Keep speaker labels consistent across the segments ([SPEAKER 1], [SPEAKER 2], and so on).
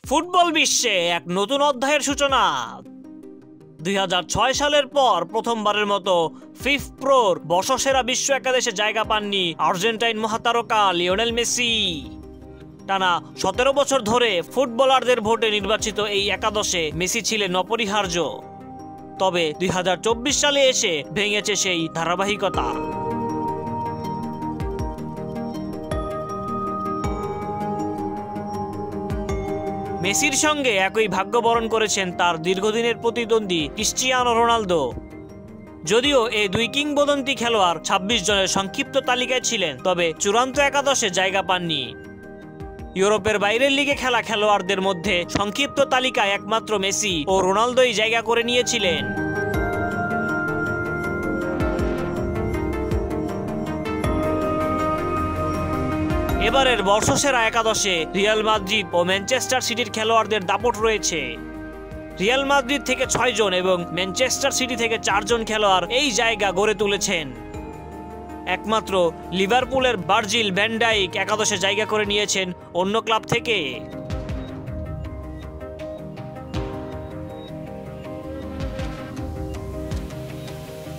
[SPEAKER 1] Football বিশ্বে এক নতুন অধ্যায়ের সূচনা। 2006 সালের পর প্রথমবারের মতো ফিফপ্রোর বর্ষসেরা বিশ্ব একাদশে জায়গা পাননি আর্জেন্টাইন মহাতারকা লিওনেল মেসি। টানা 17 বছর ধরে ফুটবলারদের ভোটে নির্বাচিত এই একাদশে মেসি ছিলেন অপরিহার্য। তবে 2024 সালে এসে ভেঙেছে সেই ধারাবাহিকতা। মেসির সঙ্গে একই ভাগ্য বরণ করেছেন তার দীর্ঘদিনের প্রতিদ্বন্দ্বী ক্রিস্টিয়ানো রোনালদো। যদিও এই দুই কিংবদন্তি খেলোয়াড় 26 জনের সংক্ষিপ্ত তালিকায় ছিলেন, তবে চূড়ান্ত একাদশে জায়গা পাননি। ইউরোপের বাইরের লিগে খেলা খেলোয়াড়দের মধ্যে সংক্ষিপ্ত তালিকায় একমাত্র মেসি ও রোনালদোই জায়গা করে নিয়েছিলেন। এবারের বর্ষসেরা একাদশে রিয়াল মাদ্রিদ ও ম্যানচেস্টার সিটির খেলোয়াড়দের দাপট রয়েছে। রিয়াল মাদ্রিদ থেকে 6 জন এবং ম্যানচেস্টার সিটি থেকে 4 জন খেলোয়াড় এই জায়গা গড়ে তুলেছেন। একমাত্র লিভারপুলের ভার্জিল ভ্যান ডাইক একাদশে জায়গা করে নিয়েছেন অন্য ক্লাব থেকে।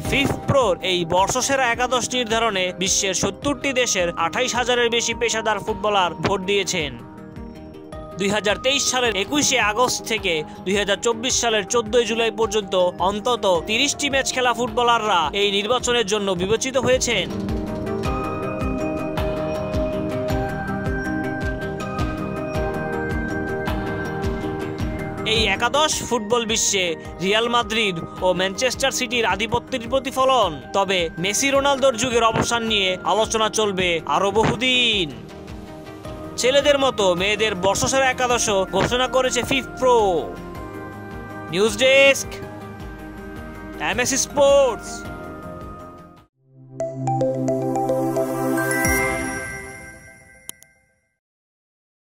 [SPEAKER 1] ফিফপ্রোর এই বর্ষসেরা একাদশ নির্ধারণে বিশ্বের 70টি দেশের 28,000-এর বেশি পেশাদার ফুটবলার ভোট দিয়েছেন। 2023 সালের 21শে আগস্ট থেকে 2024 সালের 14 জুলাই পর্যন্ত অন্তত 30টি ম্যাচ খেলা ফুটবলাররা এই নির্বাচনের জন্য বিবেচিত হয়েছেন। এই একাদশ ফুটবল বিশ্বে রিয়াল মাদ্রিদ ও ম্যানচেস্টার সিটির আধিপত্যের প্রতিফলন। তবে মেসি রোনালদোর যুগের অবসান নিয়ে আলোচনা চলবে আরো বহুদিন। ছেলেদের মতো মেয়েদের বর্ষসেরা একাদশ ঘোষণা করেছে FIFPro. News desk, MAC sports.